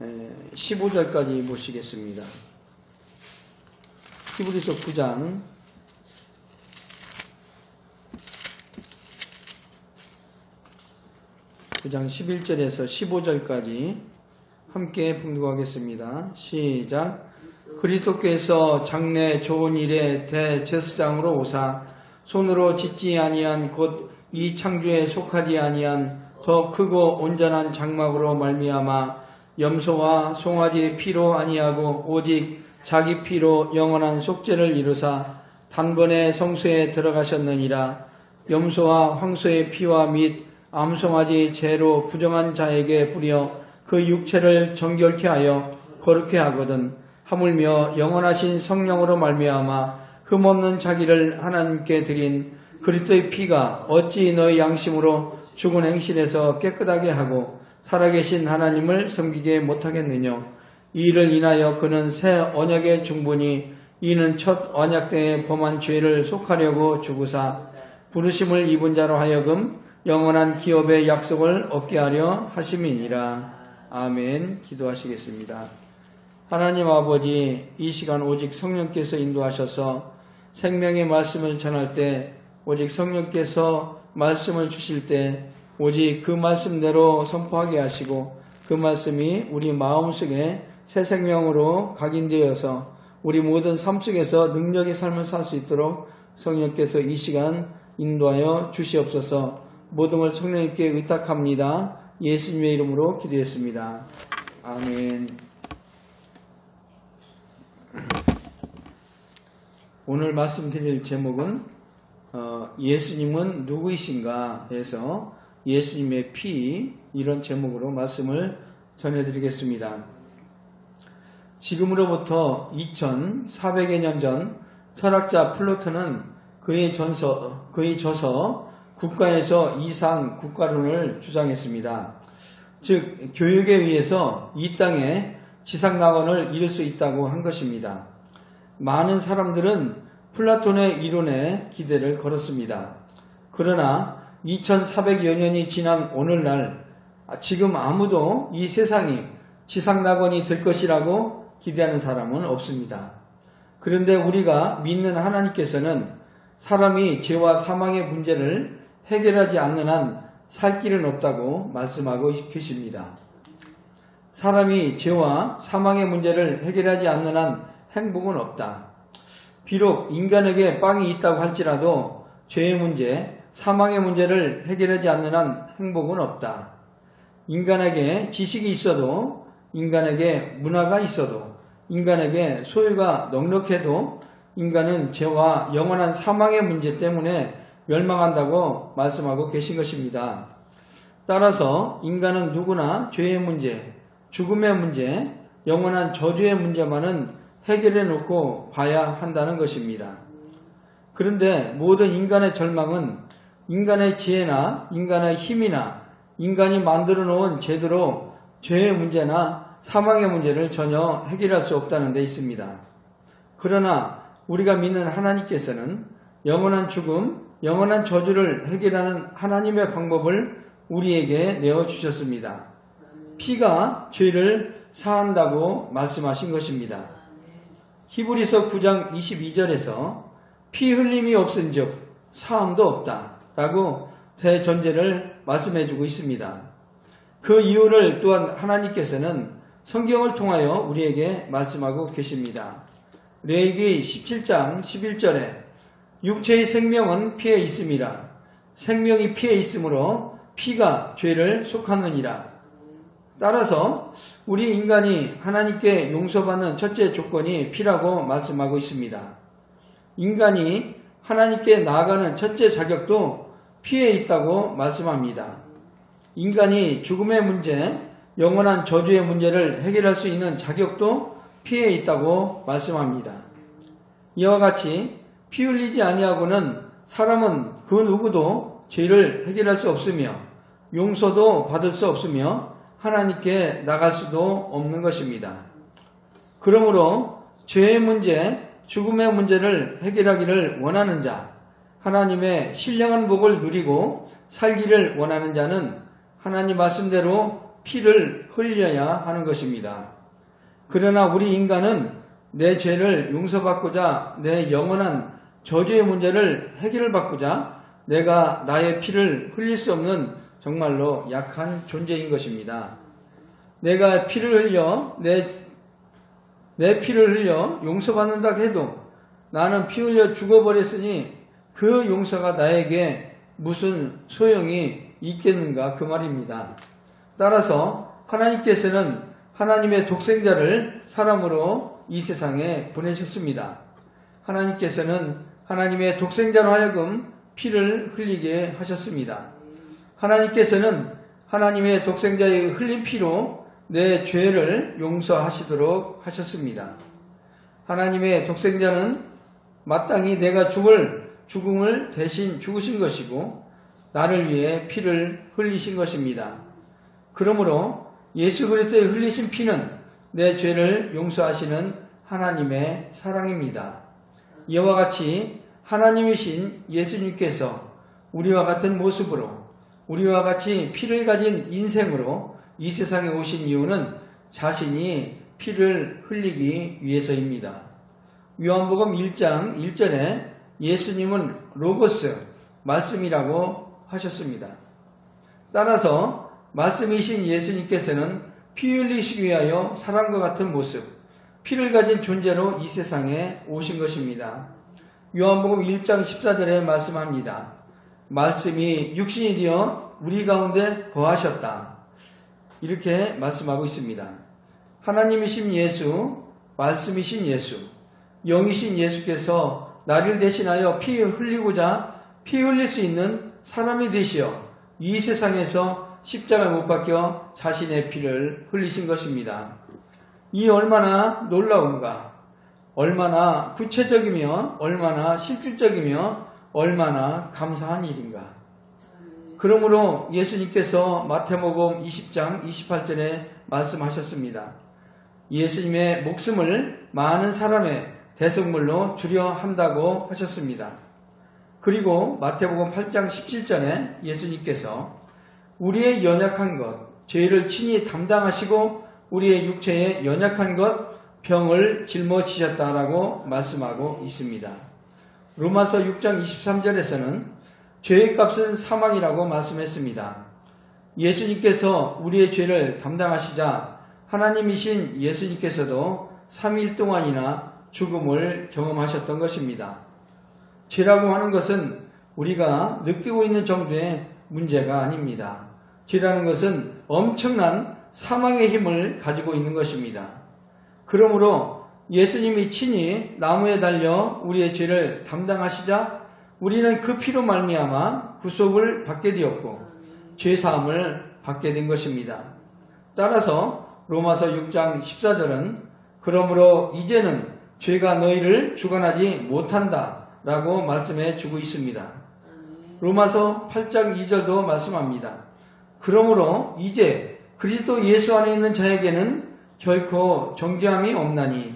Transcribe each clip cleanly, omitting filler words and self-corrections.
15절까지 보시겠습니다. 히브리서 9장 11절에서 15절까지 함께 봉독하겠습니다. 시작. 그리스도께서 장래 좋은 일의 대제사장으로 오사 손으로 짓지 아니한 곧 이 창조에 속하지 아니한 더 크고 온전한 장막으로 말미암아 염소와 송아지의 피로 아니하고 오직 자기 피로 영원한 속죄를 이루사 단번에 성소에 들어가셨느니라. 염소와 황소의 피와 및 암송아지의 죄로 부정한 자에게 뿌려 그 육체를 정결케 하여 거룩케 하거든. 하물며 영원하신 성령으로 말미암아 흠없는 자기를 하나님께 드린 그리스도의 피가 어찌 너희 양심으로 죽은 행실에서 깨끗하게 하고 살아계신 하나님을 섬기게 못하겠느냐. 이 일을 인하여 그는 새 언약의 중보니 이는 첫 언약 때에 범한 죄를 속하려고 죽으사 부르심을 입은 자로 하여금 영원한 기업의 약속을 얻게 하려 하심이니라. 아멘. 기도하시겠습니다. 하나님 아버지, 이 시간 오직 성령께서 인도하셔서 생명의 말씀을 전할 때, 오직 성령께서 말씀을 주실 때 오직 그 말씀대로 선포하게 하시고 그 말씀이 우리 마음속에 새 생명으로 각인되어서 우리 모든 삶 속에서 능력의 삶을 살 수 있도록 성령께서 이 시간 인도하여 주시옵소서. 모든 걸 성령님께 의탁합니다. 예수님의 이름으로 기도했습니다. 아멘. 오늘 말씀드릴 제목은 예수님은 누구이신가 해서 예수님의 피, 이런 제목으로 말씀을 전해드리겠습니다. 지금으로부터 2400여 년 전 철학자 플라톤은 그의 저서 국가에서 이상 국가론을 주장했습니다. 즉 교육에 의해서 이 땅에 지상낙원을 이룰 수 있다고 한 것입니다. 많은 사람들은 플라톤의 이론에 기대를 걸었습니다. 그러나 2400여 년이 지난 오늘날 지금 아무도 이 세상이 지상낙원이 될 것이라고 기대하는 사람은 없습니다. 그런데 우리가 믿는 하나님께서는 사람이 죄와 사망의 문제를 해결하지 않는 한 살 길은 없다고 말씀하고 계십니다. 사람이 죄와 사망의 문제를 해결하지 않는 한 행복은 없다. 비록 인간에게 빵이 있다고 할지라도 죄의 문제, 사망의 문제를 해결하지 않는 한 행복은 없다. 인간에게 지식이 있어도, 인간에게 문화가 있어도, 인간에게 소유가 넉넉해도 인간은 죄와 영원한 사망의 문제 때문에 멸망한다고 말씀하고 계신 것입니다. 따라서 인간은 누구나 죄의 문제, 죽음의 문제, 영원한 저주의 문제만은 해결해 놓고 봐야 한다는 것입니다. 그런데 모든 인간의 절망은 인간의 지혜나 인간의 힘이나 인간이 만들어 놓은 제도로 죄의 문제나 사망의 문제를 전혀 해결할 수 없다는 데 있습니다. 그러나 우리가 믿는 하나님께서는 영원한 죽음, 영원한 저주를 해결하는 하나님의 방법을 우리에게 내어주셨습니다. 피가 죄를 사한다고 말씀하신 것입니다. 히브리서 9장 22절에서 피 흘림이 없은즉 사함도 없다 라고 대전제를 말씀해주고 있습니다. 그 이유를 또한 하나님께서는 성경을 통하여 우리에게 말씀하고 계십니다. 레위기 17장 11절에 육체의 생명은 피에 있음이라. 생명이 피에 있으므로 피가 죄를 속하느니라. 따라서 우리 인간이 하나님께 용서받는 첫째 조건이 피라고 말씀하고 있습니다. 인간이 하나님께 나아가는 첫째 자격도 피에 있다고 말씀합니다. 인간이 죽음의 문제, 영원한 저주의 문제를 해결할 수 있는 자격도 피에 있다고 말씀합니다. 이와 같이 피 흘리지 아니하고는 사람은 그 누구도 죄를 해결할 수 없으며 용서도 받을 수 없으며 하나님께 나갈 수도 없는 것입니다. 그러므로 죄의 문제, 죽음의 문제를 해결하기를 원하는 자, 하나님의 신령한 복을 누리고 살기를 원하는 자는 하나님 말씀대로 피를 흘려야 하는 것입니다. 그러나 우리 인간은 내 죄를 용서받고자 내 영원한 저주의 문제를 해결을 받고자 내가 나의 피를 흘릴 수 없는 정말로 약한 존재인 것입니다. 내가 피를 흘려 내 피를 흘려 용서받는다 해도 나는 피 흘려 죽어버렸으니 그 용서가 나에게 무슨 소용이 있겠는가 그 말입니다. 따라서 하나님께서는 하나님의 독생자를 사람으로 이 세상에 보내셨습니다. 하나님께서는 하나님의 독생자로 하여금 피를 흘리게 하셨습니다. 하나님께서는 하나님의 독생자의 흘린 피로 내 죄를 용서하시도록 하셨습니다. 하나님의 독생자는 마땅히 내가 죽을 죽음을 대신 죽으신 것이고 나를 위해 피를 흘리신 것입니다. 그러므로 예수 그리스도의 흘리신 피는 내 죄를 용서하시는 하나님의 사랑입니다. 이와 같이 하나님이신 예수님께서 우리와 같은 모습으로 우리와 같이 피를 가진 인생으로 이 세상에 오신 이유는 자신이 피를 흘리기 위해서입니다. 요한복음 1장 1절에 예수님은 로고스, 말씀이라고 하셨습니다. 따라서 말씀이신 예수님께서는 피 흘리시기 위하여 사람과 같은 모습, 피를 가진 존재로 이 세상에 오신 것입니다. 요한복음 1장 14절에 말씀합니다. 말씀이 육신이 되어 우리 가운데 거하셨다. 이렇게 말씀하고 있습니다. 하나님이신 예수, 말씀이신 예수, 영이신 예수께서 나를 대신하여 피 흘리고자 피 흘릴 수 있는 사람이 되시어 이 세상에서 십자가에 못 박혀 자신의 피를 흘리신 것입니다. 이 얼마나 놀라운가, 얼마나 구체적이며 얼마나 실질적이며 얼마나 감사한 일인가. 그러므로 예수님께서 마태복음 20장 28절에 말씀하셨습니다. 예수님의 목숨을 많은 사람의 대속물로 주려 한다고 하셨습니다. 그리고 마태복음 8장 17절에 예수님께서 우리의 연약한 것, 죄를 친히 담당하시고 우리의 육체에 연약한 것, 병을 짊어지셨다라고 말씀하고 있습니다. 로마서 6장 23절에서는 죄의 값은 사망이라고 말씀했습니다. 예수님께서 우리의 죄를 담당하시자 하나님이신 예수님께서도 3일 동안이나 죽음을 경험하셨던 것입니다. 죄라고 하는 것은 우리가 느끼고 있는 정도의 문제가 아닙니다. 죄라는 것은 엄청난 사망의 힘을 가지고 있는 것입니다. 그러므로 예수님이 친히 나무에 달려 우리의 죄를 담당하시자 우리는 그 피로 말미암아 구속을 받게 되었고 죄사함을 받게 된 것입니다. 따라서 로마서 6장 14절은 그러므로 이제는 죄가 너희를 주관하지 못한다 라고 말씀해 주고 있습니다. 로마서 8장 2절도 말씀합니다. 그러므로 이제 그리스도 예수 안에 있는 자에게는 결코 정죄함이 없나니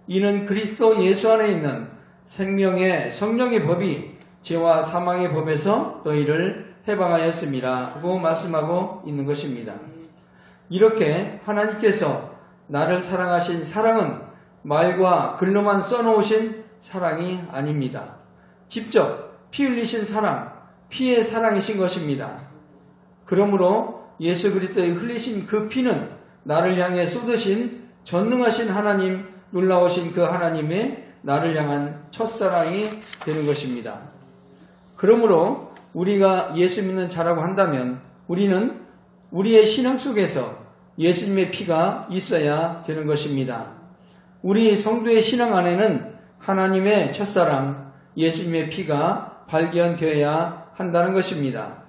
이는 그리스도 예수 안에 있는 생명의 성령의 법이 죄와 사망의 법에서 너희를 해방하였습니다 하고 말씀하고 있는 것입니다. 이렇게 하나님께서 나를 사랑하신 사랑은 말과 글로만 써놓으신 사랑이 아닙니다. 직접 피 흘리신 사랑, 피의 사랑이신 것입니다. 그러므로 예수 그리스도의 흘리신 그 피는 나를 향해 쏟으신 전능하신 하나님, 놀라우신 그 하나님의 나를 향한 첫사랑이 되는 것입니다. 그러므로 우리가 예수 믿는 자라고 한다면 우리는 우리의 신앙 속에서 예수님의 피가 있어야 되는 것입니다. 우리 성도의 신앙 안에는 하나님의 첫사랑, 예수님의 피가 발견되어야 한다는 것입니다.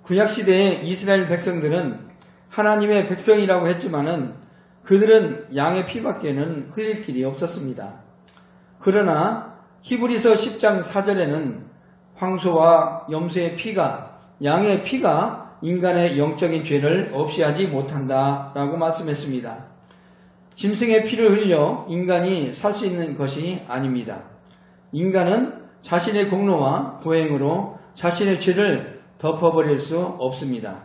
구약시대의 이스라엘 백성들은 하나님의 백성이라고 했지만은 그들은 양의 피밖에는 흘릴 길이 없었습니다. 그러나 히브리서 10장 4절에는 황소와 염소의 피가, 양의 피가 인간의 영적인 죄를 없이 하지 못한다 라고 말씀했습니다. 짐승의 피를 흘려 인간이 살 수 있는 것이 아닙니다. 인간은 자신의 공로와 고행으로 자신의 죄를 덮어버릴 수 없습니다.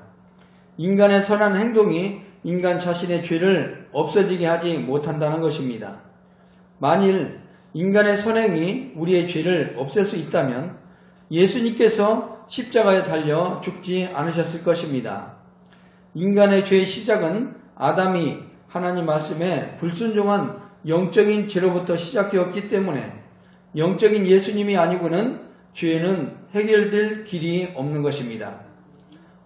인간의 선한 행동이 인간 자신의 죄를 없어지게 하지 못한다는 것입니다. 만일 인간의 선행이 우리의 죄를 없앨 수 있다면 예수님께서 십자가에 달려 죽지 않으셨을 것입니다. 인간의 죄의 시작은 아담이 하나님 말씀에 불순종한 영적인 죄로부터 시작되었기 때문에 영적인 예수님이 아니고는 죄는 해결될 길이 없는 것입니다.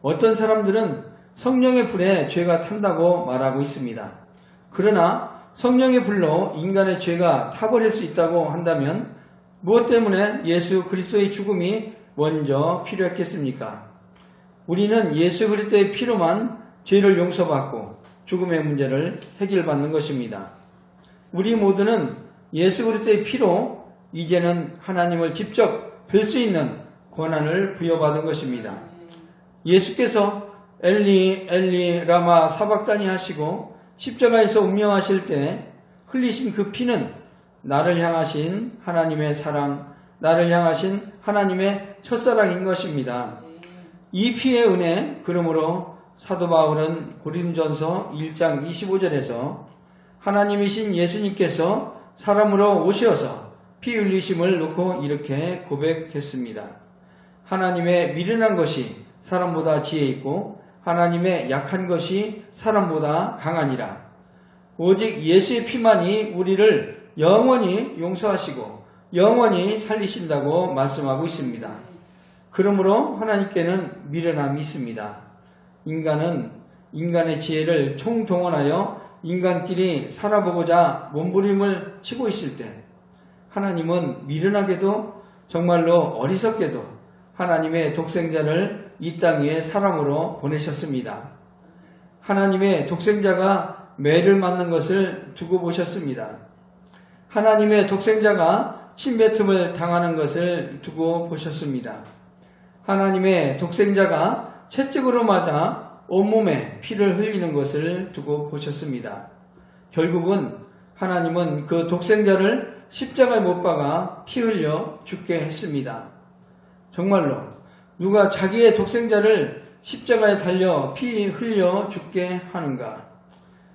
어떤 사람들은 성령의 불에 죄가 탄다고 말하고 있습니다. 그러나 성령의 불로 인간의 죄가 타버릴 수 있다고 한다면 무엇 때문에 예수 그리스도의 죽음이 먼저 필요했겠습니까? 우리는 예수 그리스도의 피로만 죄를 용서받고 죽음의 문제를 해결받는 것입니다. 우리 모두는 예수 그리스도의 피로 이제는 하나님을 직접 뵐 수 있는 권한을 부여받은 것입니다. 예수께서 엘리 엘리 라마 사박다니 하시고 십자가에서 운명하실 때 흘리신 그 피는 나를 향하신 하나님의 사랑, 나를 향하신 하나님의 첫사랑인 것입니다. 이 피의 은혜, 그러므로 사도 바울은 고린도전서 1장 25절에서 하나님이신 예수님께서 사람으로 오셔서 피 흘리심을 놓고 이렇게 고백했습니다. 하나님의 미련한 것이 사람보다 지혜 있고 하나님의 약한 것이 사람보다 강하니라. 오직 예수의 피만이 우리를 영원히 용서하시고 영원히 살리신다고 말씀하고 있습니다. 그러므로 하나님께는 미련함이 있습니다. 인간은 인간의 지혜를 총동원하여 인간끼리 살아보고자 몸부림을 치고 있을 때 하나님은 미련하게도 정말로 어리석게도 하나님의 독생자를 이 땅 위에 사람으로 보내셨습니다. 하나님의 독생자가 매를 맞는 것을 두고 보셨습니다. 하나님의 독생자가 침뱉음을 당하는 것을 두고 보셨습니다. 하나님의 독생자가 채찍으로 맞아 온몸에 피를 흘리는 것을 두고 보셨습니다. 결국은 하나님은 그 독생자를 십자가에 못 박아 피 흘려 죽게 했습니다. 정말로 누가 자기의 독생자를 십자가에 달려 피 흘려 죽게 하는가?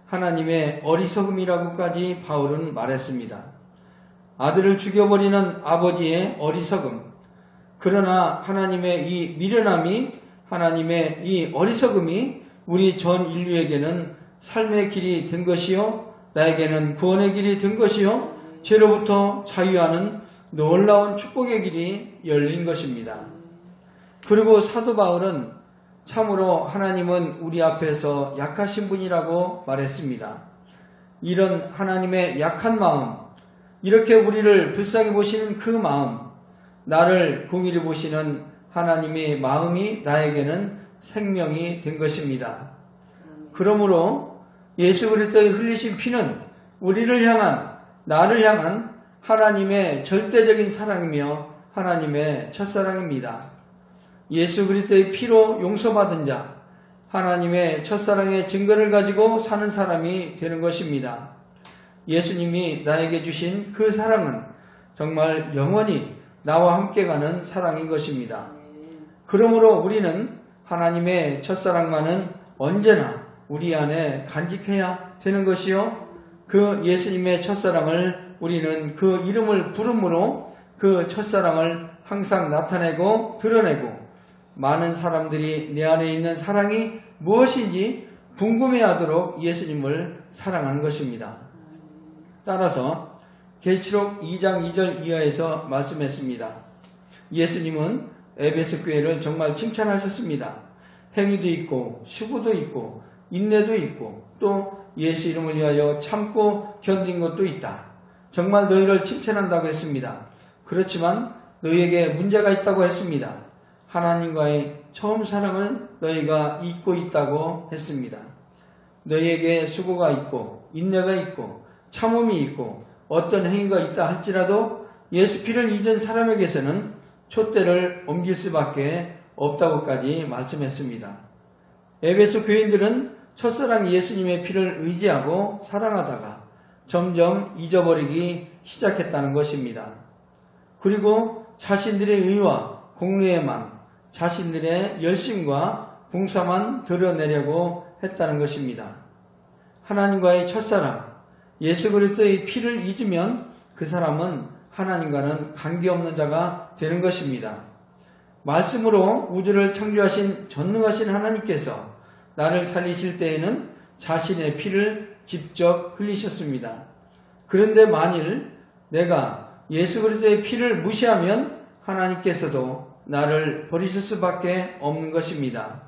하나님의 어리석음이라고까지 바울은 말했습니다. 아들을 죽여버리는 아버지의 어리석음. 그러나 하나님의 이 미련함이, 하나님의 이 어리석음이 우리 전 인류에게는 삶의 길이 된 것이요, 나에게는 구원의 길이 된 것이요, 죄로부터 자유하는 놀라운 축복의 길이 열린 것입니다. 그리고 사도 바울은 참으로 하나님은 우리 앞에서 약하신 분이라고 말했습니다. 이런 하나님의 약한 마음, 이렇게 우리를 불쌍히 보시는 그 마음, 나를 공의히 보시는 하나님의 마음이 나에게는 생명이 된 것입니다. 그러므로 예수 그리스도의 흘리신 피는 우리를 향한, 나를 향한 하나님의 절대적인 사랑이며 하나님의 첫사랑입니다. 예수 그리스도의 피로 용서받은 자, 하나님의 첫사랑의 증거를 가지고 사는 사람이 되는 것입니다. 예수님이 나에게 주신 그 사랑은 정말 영원히 나와 함께 가는 사랑인 것입니다. 그러므로 우리는 하나님의 첫사랑만은 언제나 우리 안에 간직해야 되는 것이요, 그 예수님의 첫사랑을 우리는 그 이름을 부름으로 그 첫사랑을 항상 나타내고 드러내고 많은 사람들이 내 안에 있는 사랑이 무엇인지 궁금해하도록 예수님을 사랑하는 것입니다. 따라서 계시록 2장 2절 이하에서 말씀했습니다. 예수님은 에베소 교회를 정말 칭찬하셨습니다. 행위도 있고 수고도 있고 인내도 있고 또 예수 이름을 위하여 참고 견딘 것도 있다. 정말 너희를 칭찬한다고 했습니다. 그렇지만 너희에게 문제가 있다고 했습니다. 하나님과의 처음 사랑을 너희가 잊고 있다고 했습니다. 너희에게 수고가 있고 인내가 있고 참음이 있고 어떤 행위가 있다 할지라도 예수 피를 잊은 사람에게서는 촛대를 옮길 수밖에 없다고까지 말씀했습니다. 에베소 교인들은 첫사랑 예수님의 피를 의지하고 사랑하다가 점점 잊어버리기 시작했다는 것입니다. 그리고 자신들의 의와 공로에만 자신들의 열심과 봉사만 드러내려고 했다는 것입니다. 하나님과의 첫사랑, 예수 그리스도의 피를 잊으면 그 사람은 하나님과는 관계없는 자가 되는 것입니다. 말씀으로 우주를 창조하신 전능하신 하나님께서 나를 살리실 때에는 자신의 피를 직접 흘리셨습니다. 그런데 만일 내가 예수 그리스도의 피를 무시하면 하나님께서도 나를 버리실 수밖에 없는 것입니다.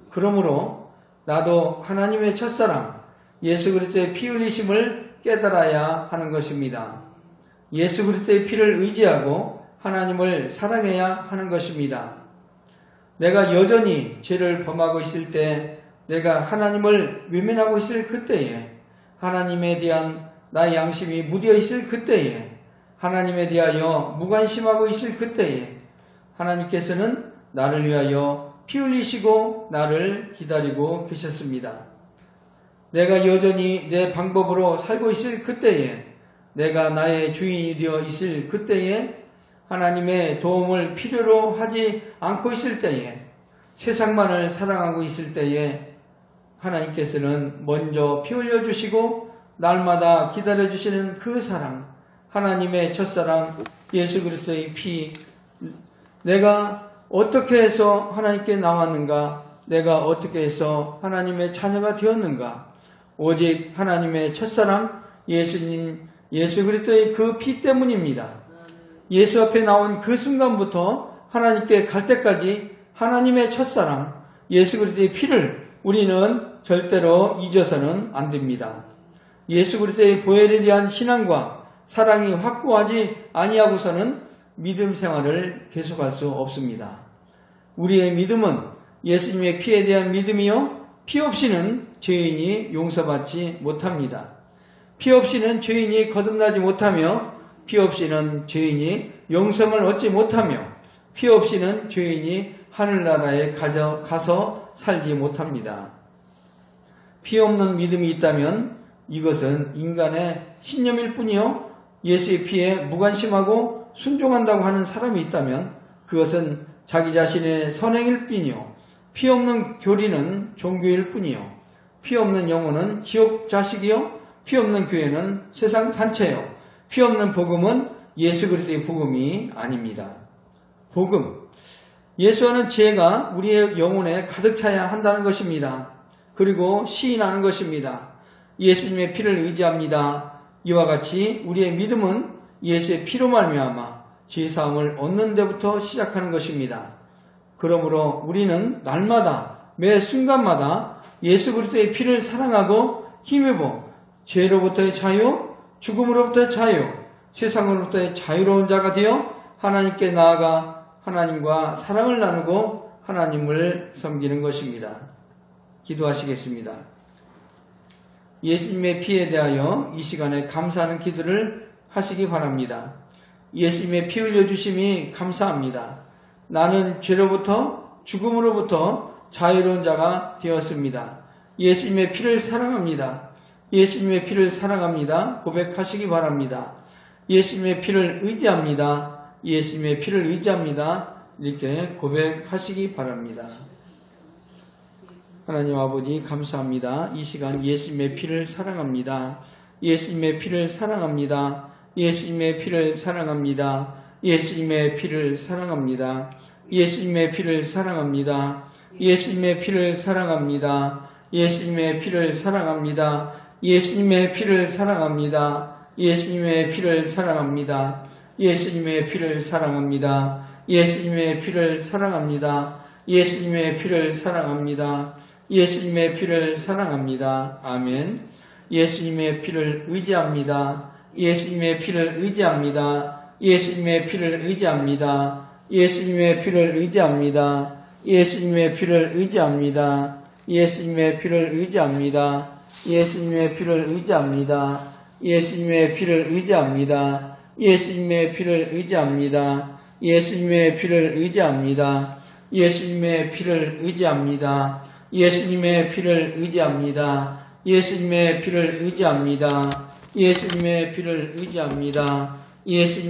그러므로 나도 하나님의 첫사랑 예수 그리스도의 피 흘리심을 깨달아야 하는 것입니다. 예수 그리스도의 피를 의지하고 하나님을 사랑해야 하는 것입니다. 내가 여전히 죄를 범하고 있을 때, 내가 하나님을 외면하고 있을 그때에, 하나님에 대한 나의 양심이 무뎌 있을 그때에, 하나님에 대하여 무관심하고 있을 그때에 하나님께서는 나를 위하여 피 흘리시고 나를 기다리고 계셨습니다. 내가 여전히 내 방법으로 살고 있을 그때에, 내가 나의 주인이 되어 있을 그때에, 하나님의 도움을 필요로 하지 않고 있을 때에, 세상만을 사랑하고 있을 때에 하나님께서는 먼저 피 흘려주시고 날마다 기다려주시는 그 사랑, 하나님의 첫사랑 예수 그리스도의 피, 내가 어떻게 해서 하나님께 나왔는가, 내가 어떻게 해서 하나님의 자녀가 되었는가, 오직 하나님의 첫사랑 예수님, 예수 그리스도의 그 피 때문입니다. 예수 앞에 나온 그 순간부터 하나님께 갈 때까지 하나님의 첫사랑 예수 그리스도의 피를 우리는 절대로 잊어서는 안 됩니다. 예수 그리스도의 보혈에 대한 신앙과 사랑이 확고하지 아니하고서는 믿음 생활을 계속할 수 없습니다. 우리의 믿음은 예수님의 피에 대한 믿음이요, 피 없이는 죄인이 용서받지 못합니다. 피 없이는 죄인이 거듭나지 못하며, 피 없이는 죄인이 영생을 얻지 못하며, 피 없이는 죄인이 하늘나라에 가서 살지 못합니다. 피 없는 믿음이 있다면 이것은 인간의 신념일 뿐이요, 예수의 피에 무관심하고 순종한다고 하는 사람이 있다면 그것은 자기 자신의 선행일 뿐이요, 피 없는 교리는 종교일 뿐이요, 피 없는 영혼은 지옥 자식이요, 피 없는 교회는 세상 단체요, 피 없는 복음은 예수 그리스도의 복음이 아닙니다. 복음, 예수와는 지혜가 우리의 영혼에 가득 차야 한다는 것입니다. 그리고 시인하는 것입니다. 예수님의 피를 의지합니다. 이와 같이 우리의 믿음은 예수의 피로 말미암아 죄사함을 얻는 데부터 시작하는 것입니다. 그러므로 우리는 날마다, 매 순간마다 예수 그리스도의 피를 사랑하고 힘입어 죄로부터의 자유, 죽음으로부터의 자유, 세상으로부터의 자유로운 자가 되어 하나님께 나아가 하나님과 사랑을 나누고 하나님을 섬기는 것입니다. 기도하시겠습니다. 예수님의 피에 대하여 이 시간에 감사하는 기도를 하시기 바랍니다. 예수님의 피 흘려주심이 감사합니다. 나는 죄로부터 죽음으로부터 자유로운 자가 되었습니다. 예수님의 피를 사랑합니다. 예수님의 피를 사랑합니다. 고백하시기 바랍니다. 예수님의 피를 의지합니다. 예수님의 피를 의지합니다. 이렇게 고백하시기 바랍니다. 하나님 아버지 감사합니다. 이 시간 예수님의 피를 사랑합니다. 예수님의 피를 사랑합니다. 예수님의 피를 사랑합니다. 예수님의 피를 사랑합니다. 예수님의 피를 사랑합니다. 예수님의 피를 사랑합니다. 예수님의 피를 사랑합니다. 예수님의 피를 사랑합니다. 예수님의 피를 사랑합니다. 예수님의 피를 사랑합니다. 예수님의 피를 사랑합니다. 예수님의 피를 사랑합니다. 예수님의 피를 사랑합니다. 아멘. 예수님의 피를 의지합니다. 예수님의 피를 의지합니다. 예수님의 피를 의지합니다. 예수님의 피를 의지합니다. 예수님의 피를 의지합니다. 예수님의 피를 의지합니다. 예수님의 피를 의지합니다. 예수님의 피를 의지합니다. 예수님의 피를 의지합니다. 예수님의 피를 의지합니다. 예수님의 피를 의지합니다. 예수님의 피를 의지합니다. 예수님의 피를 의지합니다. 예수님의 피를 의지합니다. 예수님